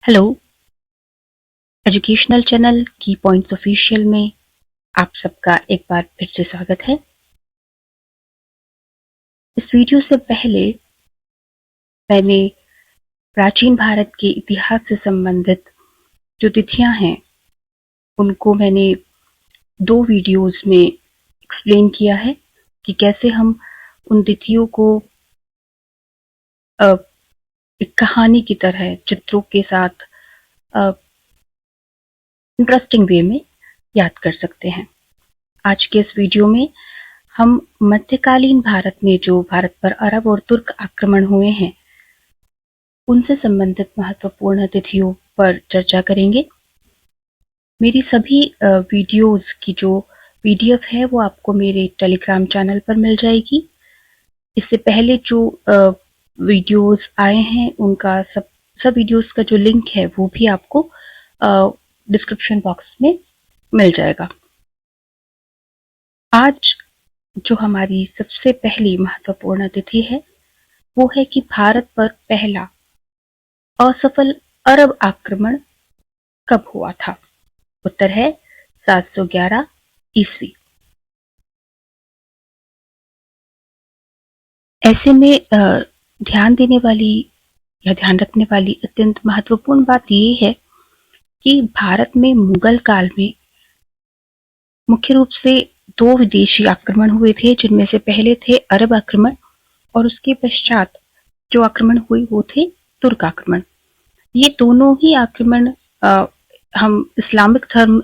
Hello, educational channel की points official में आप सबका एक बार फिर से स्वागत है। इस वीडियो से पहले मैंने प्राचीन भारत के इतिहास से संबंधित जो तिथियां हैं उनको मैंने 2 वीडियोस में एक्सप्लेन किया है कि कैसे हम उन तिथियों को एक कहानी की तरह चित्रों के साथ इंटरेस्टिंग वे में याद कर सकते हैं। आज के इस वीडियो में हम मध्यकालीन भारत में जो भारत पर अरब और तुर्क आक्रमण हुए हैं उनसे संबंधित महत्वपूर्ण तिथियों पर चर्चा करेंगे। मेरी सभी वीडियोस की जो पीडीएफ है वो आपको मेरे टेलीग्राम चैनल पर मिल जाएगी। इससे पहले जो वीडियोस आए हैं उनका सब वीडियोस का जो लिंक है वो भी आपको डिस्क्रिप्शन बॉक्स में मिल जाएगा। आज जो हमारी सबसे पहली महत्वपूर्ण तिथि है वो है कि भारत पर पहला असफल अरब आक्रमण कब हुआ था। उत्तर है 711 ईस्वी। ऐसे में ध्यान देने वाली या ध्यान रखने वाली अत्यंत महत्वपूर्ण बात ये है कि भारत में मुगल काल में मुख्य रूप से 2 विदेशी आक्रमण हुए थे, जिनमें से पहले थे अरब आक्रमण और उसके पश्चात जो आक्रमण हुए वो थे तुर्क आक्रमण। ये दोनों ही आक्रमण हम इस्लामिक धर्म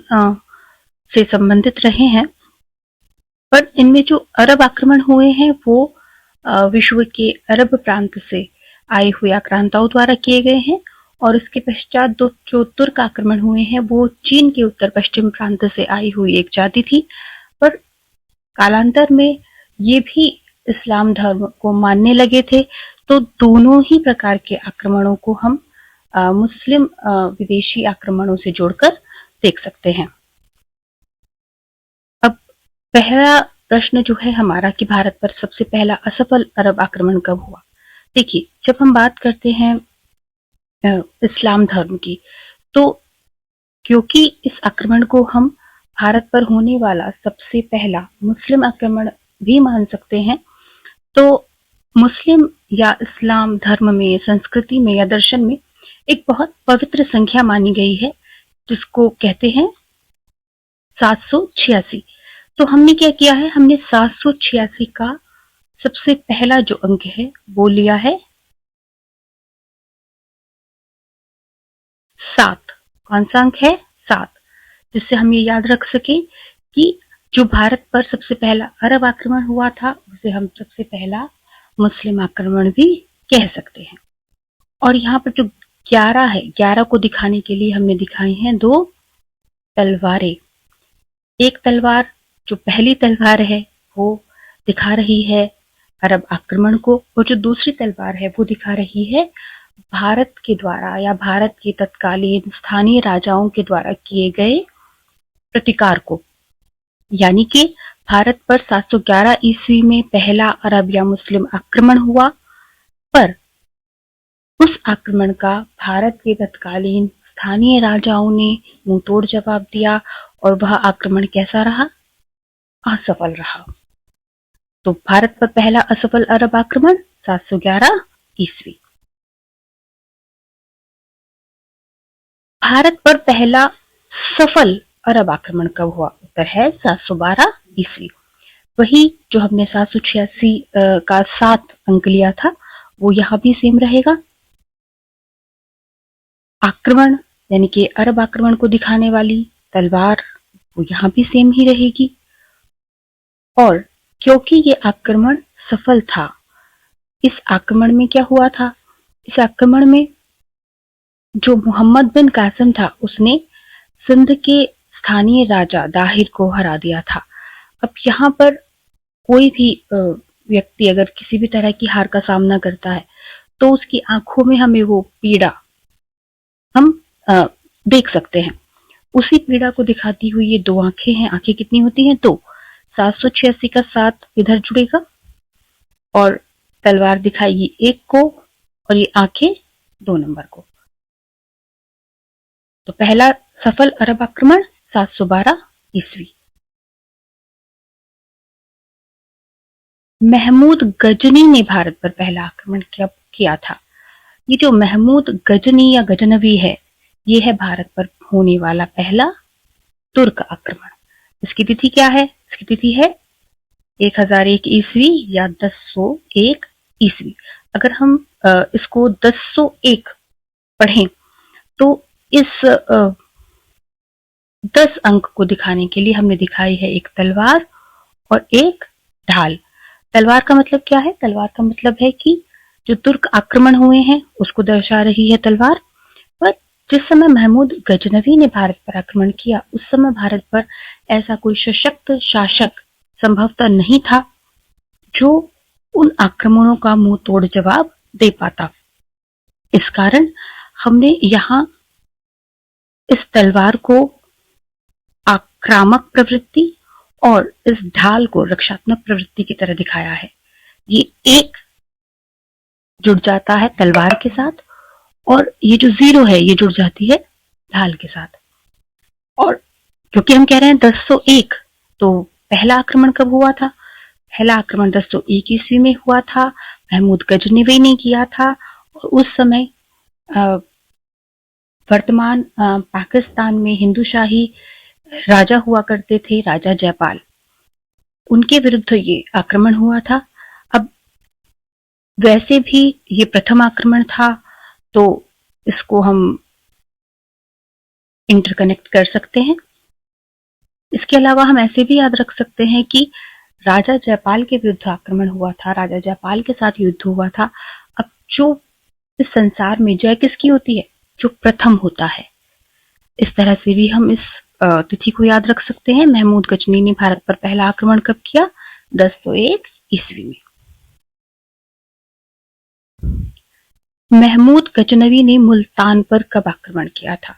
से संबंधित रहे हैं, पर इनमें जो अरब आक्रमण हुए हैं वो विश्व के अरब प्रांत से आए हुए आक्रांताओं द्वारा किए गए हैं और इसके पश्चात जो तुर्क आक्रमण हुए हैं वो चीन के उत्तर पश्चिम प्रांत से आई हुई एक जाति थी, पर कालांतर में ये भी इस्लाम धर्म को मानने लगे थे। तो दोनों ही प्रकार के आक्रमणों को हम मुस्लिम विदेशी आक्रमणों से जोड़कर देख सकते हैं। अब पहला प्रश्न जो है हमारा कि भारत पर सबसे पहला असफल अरब आक्रमण कब हुआ। देखिए, जब हम बात करते हैं इस्लाम धर्म की, तो क्योंकि इस आक्रमण को हम भारत पर होने वाला सबसे पहला मुस्लिम आक्रमण भी मान सकते हैं, तो मुस्लिम या इस्लाम धर्म में, संस्कृति में या दर्शन में एक बहुत पवित्र संख्या मानी गई है जिसको कहते हैं 786। तो हमने क्या किया है, हमने 786 का सबसे पहला जो अंक है वो लिया है 7। कौन सा अंक है? 7, जिससे हम ये याद रख सके कि जो भारत पर सबसे पहला अरब आक्रमण हुआ था उसे हम सबसे पहला मुस्लिम आक्रमण भी कह सकते हैं। और यहाँ पर जो 11 है, 11 को दिखाने के लिए हमने दिखाई हैं 2 तलवारें। एक तलवार जो पहली तलवार है वो दिखा रही है अरब आक्रमण को, और जो दूसरी तलवार है वो दिखा रही है भारत के द्वारा या भारत के तत्कालीन स्थानीय राजाओं के द्वारा किए गए प्रतिकार को। यानी कि भारत पर 711 ईस्वी में पहला अरब या मुस्लिम आक्रमण हुआ, पर उस आक्रमण का भारत के तत्कालीन स्थानीय राजाओं ने मुंहतोड़ जवाब दिया और वह आक्रमण कैसा रहा? असफल रहा। तो भारत पर पहला असफल अरब आक्रमण 711 ईस्वी। भारत पर पहला सफल अरब आक्रमण कब हुआ? उत्तर है 712 ईस्वी। वही जो हमने 786 का 7 अंक लिया था वो यहाँ भी सेम रहेगा। आक्रमण यानी कि अरब आक्रमण को दिखाने वाली तलवार वो यहाँ भी सेम ही रहेगी। और क्योंकि ये आक्रमण सफल था, इस आक्रमण में क्या हुआ था? इस आक्रमण में जो मोहम्मद बिन कासिम था उसने सिंध के स्थानीय राजा दाहिर को हरा दिया था। अब यहाँ पर कोई भी व्यक्ति अगर किसी भी तरह की हार का सामना करता है तो उसकी आंखों में हमें वो पीड़ा हम देख सकते हैं। उसी पीड़ा को दिखाती हुई ये 2 आंखें हैं। आंखें कितनी होती हैं? 2। 786 का 7 इधर जुड़ेगा और तलवार दिखाएगी 1 को और ये आंखें 2 नंबर को। तो पहला सफल अरब आक्रमण 712 ईस्वी। महमूद गजनी ने भारत पर पहला आक्रमण कब किया था? ये जो महमूद गजनी या गजनवी है, ये है भारत पर होने वाला पहला तुर्क आक्रमण। इसकी तिथि क्या है? इसकी तिथि है 1001 ईस्वी या 1001 ईस्वी। अगर हम इसको 1001 पढ़ें तो इस 10 अंक को दिखाने के लिए हमने दिखाई है एक तलवार और एक ढाल। तलवार का मतलब क्या है? तलवार का मतलब है कि जो तुर्क आक्रमण हुए हैं उसको दर्शा रही है तलवार। पर जिस समय महमूद गजनवी ने भारत पर आक्रमण किया, उस समय भारत पर ऐसा कोई सशक्त शासक संभवतः नहीं था जो उन आक्रमणों का मुंह तोड़ जवाब दे पाता। इस कारण हमने यहाँ इस तलवार को आक्रामक प्रवृत्ति और इस ढाल को रक्षात्मक प्रवृत्ति की तरह दिखाया है। ये एक जुड़ जाता है तलवार के साथ और ये जो 0 है ये जुड़ जाती है ढाल के साथ। और क्योंकि हम कह रहे हैं 1001, तो पहला आक्रमण कब हुआ था? पहला आक्रमण 1001 ईस्वी में हुआ था, महमूद गजनवी ने किया था। और उस समय वर्तमान पाकिस्तान में हिंदूशाही राजा हुआ करते थे, राजा जयपाल। उनके विरुद्ध ये आक्रमण हुआ था। अब वैसे भी ये प्रथम आक्रमण था, तो इसको हम इंटरकनेक्ट कर सकते हैं। इसके अलावा हम ऐसे भी याद रख सकते हैं कि राजा जयपाल के विरुद्ध आक्रमण हुआ था, राजा जयपाल के साथ युद्ध हुआ था। अब जो इस संसार में जय किसकी होती है? जो प्रथम होता है। इस तरह से भी हम इस तिथि को याद रख सकते हैं। महमूद गजनी ने भारत पर पहला आक्रमण कब किया? 1001 ईस्वी में। महमूद गजनवी ने मुल्तान पर कब आक्रमण किया था?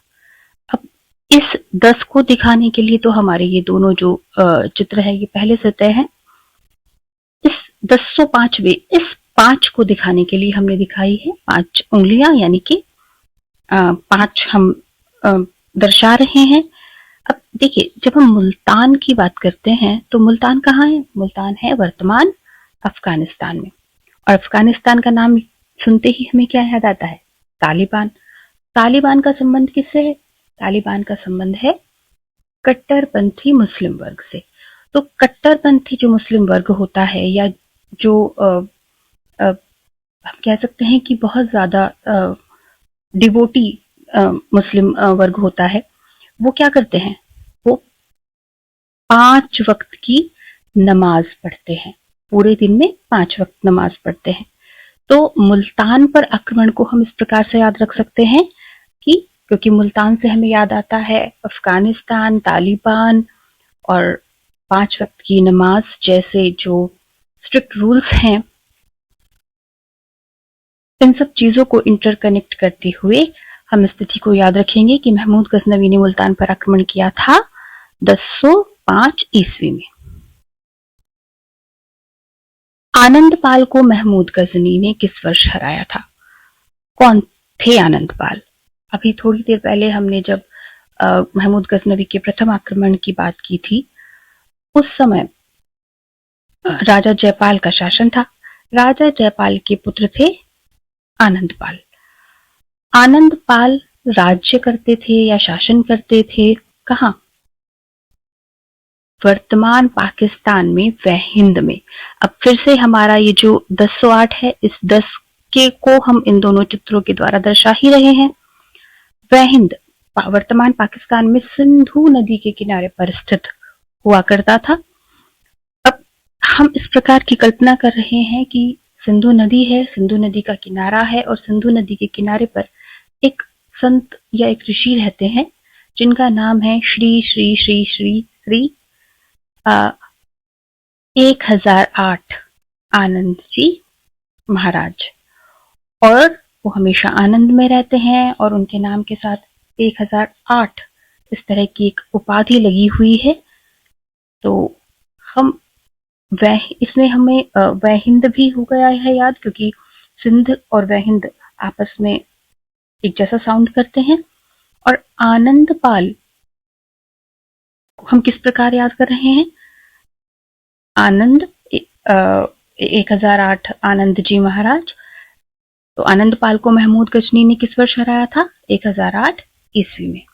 अब इस 10 को दिखाने के लिए तो हमारे ये दोनों जो चित्र है ये पहले से तय है। इस 1005वें इस 5 को दिखाने के लिए हमने दिखाई है 5 उंगलियां, यानी कि 5 हम दर्शा रहे हैं। अब देखिए, जब हम मुल्तान की बात करते हैं तो मुल्तान कहाँ है? मुल्तान है वर्तमान अफगानिस्तान में। और अफगानिस्तान का नाम सुनते ही हमें क्या याद आता है? तालिबान। तालिबान का संबंध किससे है? तालिबान का संबंध है कट्टरपंथी मुस्लिम वर्ग से। तो कट्टरपंथी जो मुस्लिम वर्ग होता है, या जो हम कह सकते हैं कि बहुत ज्यादा डिवोटी मुस्लिम वर्ग होता है, वो क्या करते हैं? वो 5 वक्त की नमाज पढ़ते हैं। पूरे दिन में 5 वक्त नमाज पढ़ते हैं। तो मुल्तान पर आक्रमण को हम इस प्रकार से याद रख सकते हैं कि क्योंकि मुल्तान से हमें याद आता है अफगानिस्तान, तालिबान और 5 वक्त की नमाज जैसे जो स्ट्रिक्ट रूल्स हैं, इन सब चीजों को इंटरकनेक्ट करते हुए हम इस तिथि को याद रखेंगे कि महमूद गजनवी ने मुल्तान पर आक्रमण किया था 1005 ईस्वी में। आनंदपाल को महमूद गजनी ने किस वर्ष हराया था? कौन थे आनंदपाल? अभी थोड़ी देर पहले हमने जब महमूद गजनवी के प्रथम आक्रमण की बात की थी, उस समय राजा जयपाल का शासन था। राजा जयपाल के पुत्र थे आनंदपाल। आनंदपाल राज्य करते थे या शासन करते थे कहाँ? वर्तमान पाकिस्तान में, वहिंद में। अब फिर से हमारा ये जो 1008 है, इस 10 के को हम इन दोनों चित्रों के द्वारा दर्शा ही रहे हैं। वहिंद वर्तमान पाकिस्तान में सिंधु नदी के किनारे पर स्थित हुआ करता था। अब हम इस प्रकार की कल्पना कर रहे हैं कि सिंधु नदी है, सिंधु नदी का किनारा है और सिंधु नदी के किनारे पर एक संत या एक ऋषि रहते हैं जिनका नाम है श्री श्री श्री श्री श्री 1008 आनंद जी महाराज। और वो हमेशा आनंद में रहते हैं और उनके नाम के साथ 1008 इस तरह की एक उपाधि लगी हुई है। तो हम इसमें हमें वहिंद भी हो गया है याद, क्योंकि सिंध और वहिंद आपस में एक जैसा साउंड करते हैं। और आनंदपाल हम किस प्रकार याद कर रहे हैं? आनंद 1008 आनंद जी महाराज। तो आनंदपाल को महमूद गजनी ने किस वर्ष हराया था? 1008 ईस्वी में।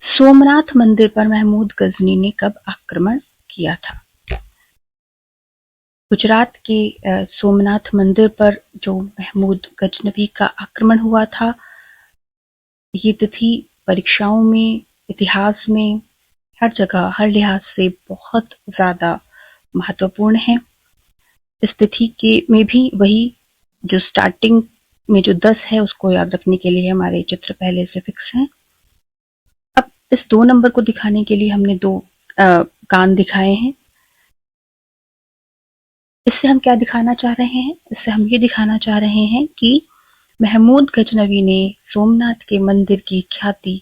सोमनाथ मंदिर पर महमूद गजनी ने कब आक्रमण किया था? गुजरात के सोमनाथ मंदिर पर जो महमूद गजनवी का आक्रमण हुआ था, ये तिथि परीक्षाओं में, इतिहास में, हर जगह, हर लिहाज से बहुत ज्यादा महत्वपूर्ण है। इस तिथि के में भी वही जो स्टार्टिंग में जो 10 है उसको याद रखने के लिए हमारे चित्र पहले से फिक्स हैं। अब इस 2 नंबर को दिखाने के लिए हमने 2 कान दिखाए हैं। इससे हम क्या दिखाना चाह रहे हैं? इससे हम ये दिखाना चाह रहे हैं कि महमूद गजनवी ने सोमनाथ के मंदिर की ख्याति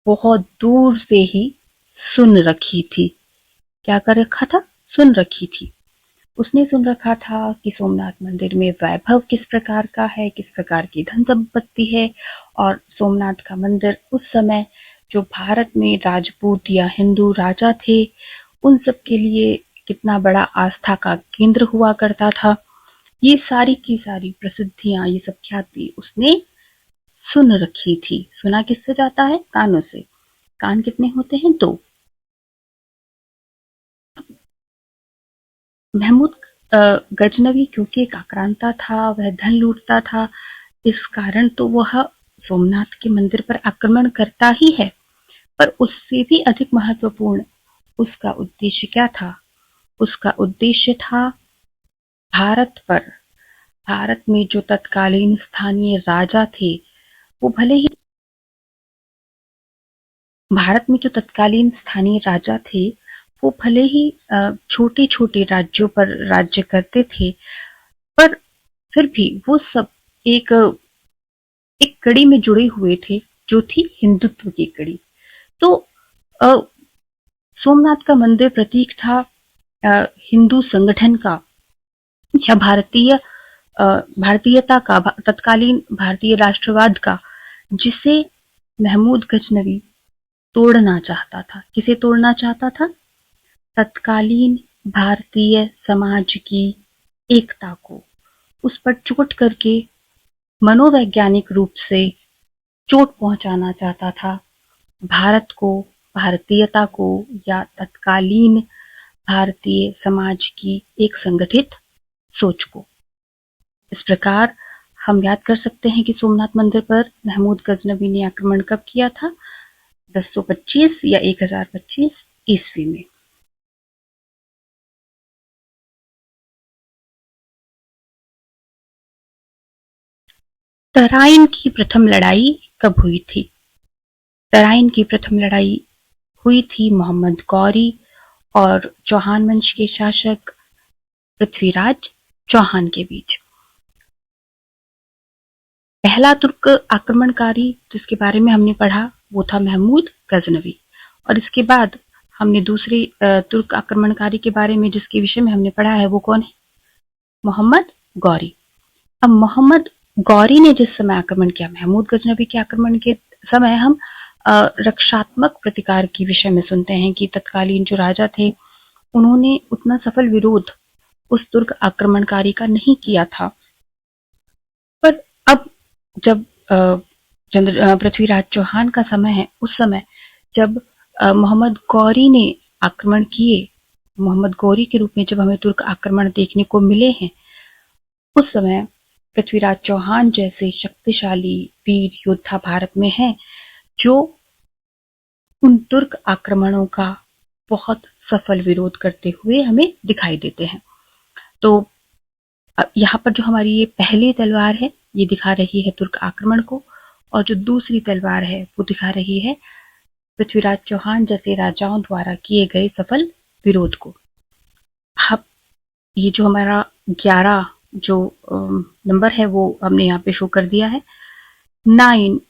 बहुत दूर से ही सुन रखी थी। क्या कर रखा था? सुन रखी थी। उसने सुन रखा था कि सोमनाथ मंदिर में वैभव किस प्रकार का है, किस प्रकार की धन संपत्ति है, और सोमनाथ का मंदिर उस समय जो भारत में राजपूत या हिंदू राजा थे उन सब के लिए कितना बड़ा आस्था का केंद्र हुआ करता था। ये सारी की सारी प्रसिद्धियां, ये सब ख्याति उसने सुन रखी थी। सुना किससे जाता है? कानों से। कान कितने होते हैं? 2। महमूद गजनवी क्योंकि एक आक्रांता था, वह धन लूटता था, इस कारण तो वह सोमनाथ के मंदिर पर आक्रमण करता ही है, पर उससे भी अधिक महत्वपूर्ण उसका उद्देश्य क्या था? उसका उद्देश्य था भारत पर, भारत में जो तत्कालीन स्थानीय राजा थे वो भले ही भारत में जो तत्कालीन स्थानीय राजा थे वो भले ही छोटे छोटे राज्यों पर राज्य करते थे, पर फिर भी वो सब एक एक कड़ी में जुड़े हुए थे जो थी हिंदुत्व की कड़ी। तो अ, सोमनाथ का मंदिर प्रतीक था हिंदू संगठन का या भारतीयता का, तत्कालीन भारतीय राष्ट्रवाद का, जिसे महमूद गजनवी तोड़ना चाहता था। किसे तोड़ना चाहता था? तत्कालीन भारतीय समाज की एकता को, उस पर चोट करके मनोवैज्ञानिक रूप से चोट पहुंचाना चाहता था। भारत को, भारतीयता को, या तत्कालीन भारतीय समाज की एक संगठित सोच को। इस प्रकार हम याद कर सकते हैं कि सोमनाथ मंदिर पर महमूद गजनवी ने आक्रमण कब किया था? 1025 या 1025 ईस्वी में। तराइन की प्रथम लड़ाई कब हुई थी? तराइन की प्रथम लड़ाई हुई थी मोहम्मद गौरी और चौहान वंश के शासक पृथ्वीराज चौहान के बीच। पहला तुर्क आक्रमणकारी जिसके बारे में हमने पढ़ा वो था महमूद गजनवी, और इसके बाद हमने दूसरे तुर्क आक्रमणकारी के बारे में जिसके विषय में हमने पढ़ा है वो कौन है? मोहम्मद गौरी। अब मोहम्मद गौरी ने जिस समय आक्रमण किया, महमूद गजनवी के आक्रमण के समय हम रक्षात्मक प्रतिकार के विषय में सुनते हैं कि तत्कालीन जो राजा थे उन्होंने उतना सफल विरोध उस तुर्क आक्रमणकारी का नहीं किया था। पर अब जब पृथ्वीराज चौहान का समय है, उस समय जब मोहम्मद गौरी ने आक्रमण किए, मोहम्मद गौरी के रूप में जब हमें तुर्क आक्रमण देखने को मिले हैं, उस समय पृथ्वीराज चौहान जैसे शक्तिशाली वीर योद्धा भारत में हैं जो उन तुर्क आक्रमणों का बहुत सफल विरोध करते हुए हमें दिखाई देते हैं। तो यहाँ पर जो हमारी ये पहली तलवार है ये दिखा रही है तुर्क आक्रमण को, और जो दूसरी तलवार है वो दिखा रही है पृथ्वीराज चौहान जैसे राजाओं द्वारा किए गए सफल विरोध को। अब ये जो हमारा 11 जो नंबर है वो हमने यहाँ पे शो कर दिया है। 9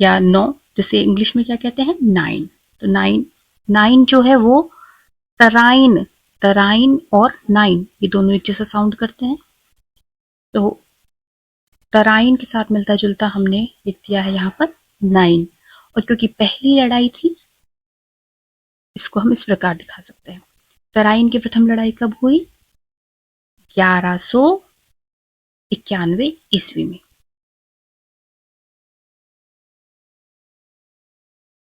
या 9 जिसे इंग्लिश में क्या कहते हैं? 9। तो 9 जो है वो तराइन, तराइन और 9 ये दोनों एक जैसा साउंड करते हैं। तो तराइन के साथ मिलता जुलता हमने लिख दिया है यहाँ पर 9। और क्योंकि पहली लड़ाई थी, इसको हम इस प्रकार दिखा सकते हैं। तराइन की प्रथम लड़ाई कब हुई? 1191 ईस्वी में।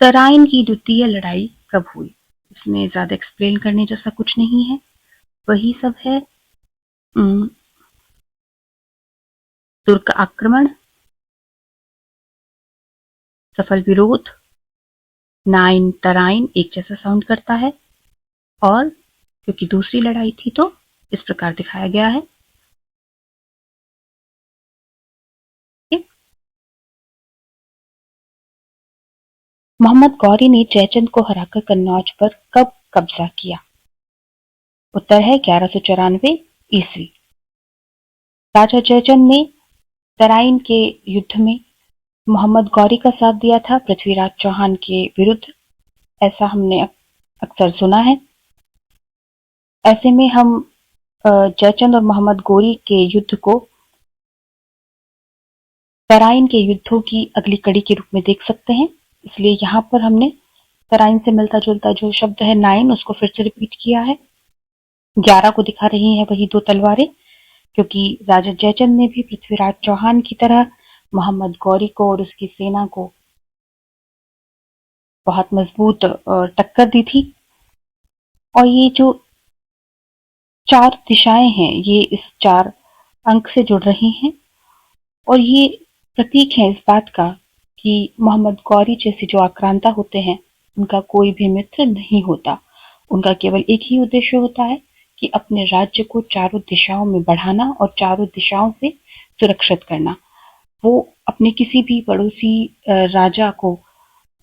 तराइन की द्वितीय लड़ाई कब हुई? इसमें ज्यादा एक्सप्लेन करने जैसा कुछ नहीं है, वही सब है। तुर्क आक्रमण, सफल विरोध, 9 तराइन एक जैसा साउंड करता है, और क्योंकि दूसरी लड़ाई थी तो इस प्रकार दिखाया गया है। मोहम्मद गौरी ने जयचंद को हराकर कन्नौज पर कब कब्जा किया? उत्तर है 1194 ईस्वी। राजा जयचंद ने तराइन के युद्ध में मोहम्मद गौरी का साथ दिया था पृथ्वीराज चौहान के विरुद्ध, ऐसा हमने अक्सर सुना है। ऐसे में हम जयचंद और मोहम्मद गौरी के युद्ध को तराइन के युद्धों की अगली कड़ी के रूप में देख सकते हैं। इसलिए यहाँ पर हमने तराइन से मिलता जुलता जो शब्द है 9 उसको फिर से रिपीट किया है। 11 को दिखा रही है वही 2 तलवारें, क्योंकि राजा जयचंद ने भी पृथ्वीराज चौहान की तरह मोहम्मद गौरी को और उसकी सेना को बहुत मजबूत टक्कर दी थी। और ये जो 4 दिशाएं हैं ये इस 4 अंक से जुड़ रही हैं, और ये प्रतीक है इस बात का कि मोहम्मद गौरी जैसे जो आक्रांता होते हैं उनका कोई भी मित्र नहीं होता। उनका केवल एक ही उद्देश्य होता है कि अपने राज्य को चारों दिशाओं में बढ़ाना और चारों दिशाओं से सुरक्षित करना। वो अपने किसी भी पड़ोसी राजा को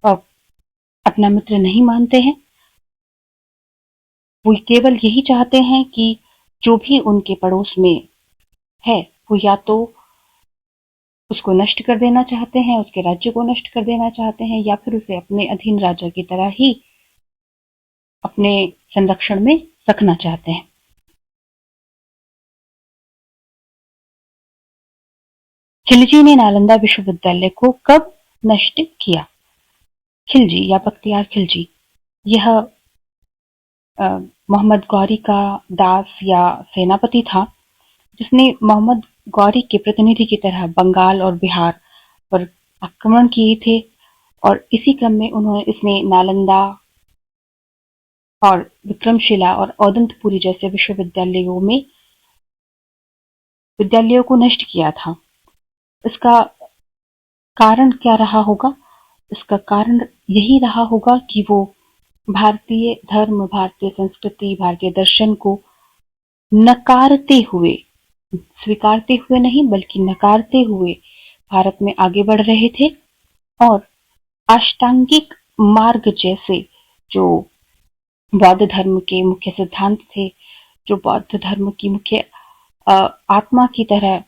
अपना मित्र नहीं मानते हैं। वो केवल यही चाहते हैं कि जो भी उनके पड़ोस में है वो या तो उसको नष्ट कर देना चाहते हैं, उसके राज्य को नष्ट कर देना चाहते हैं, या फिर उसे अपने अधीन राजा की तरह ही अपने संरक्षण में रखना चाहते हैं। खिलजी ने नालंदा विश्वविद्यालय को कब नष्ट किया? खिलजी या बख्तियार खिलजी, यह मोहम्मद गौरी का दास या सेनापति था, जिसने मोहम्मद गौरी के प्रतिनिधि की तरह बंगाल और बिहार पर आक्रमण किए थे। और इसी क्रम में इसने नालंदा और विक्रमशिला और औदंतपुरी जैसे विद्यालयों को नष्ट किया था। इसका कारण क्या रहा होगा? इसका कारण यही रहा होगा कि वो भारतीय धर्म, भारतीय संस्कृति, भारतीय दर्शन को नकारते हुए, स्वीकारते हुए नहीं बल्कि नकारते हुए भारत में आगे बढ़ रहे थे। और अष्टांगिक मार्ग जैसे जो बौद्ध धर्म के मुख्य सिद्धांत थे, जो बौद्ध धर्म की मुख्य आत्मा की तरह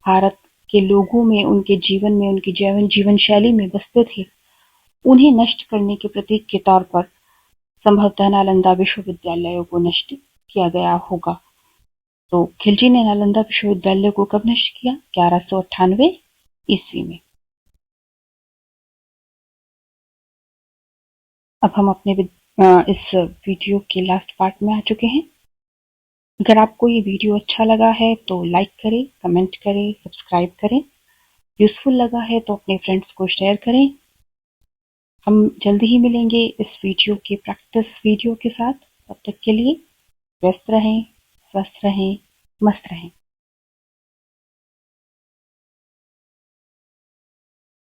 भारत के लोगों में, उनके जीवन में, उनकी जीवन शैली में बसते थे, उन्हें नष्ट करने के प्रतीक के तौर पर संभवतः नालंदा विश्वविद्यालयों को नष्ट किया गया होगा। तो खिलजी ने नालंदा विश्वविद्यालय को कब नष्ट किया? 1198 ईस्वी में। अब हम अपने इस वीडियो के लास्ट पार्ट में आ चुके हैं। अगर आपको ये वीडियो अच्छा लगा है तो लाइक करें, कमेंट करें, सब्सक्राइब करें। यूजफुल लगा है तो अपने फ्रेंड्स को शेयर करें। हम जल्दी ही मिलेंगे इस वीडियो के प्रैक्टिस वीडियो के साथ। तब तक के लिए व्यस्त रहें, स्वस्थ रहें, मस्त रहें।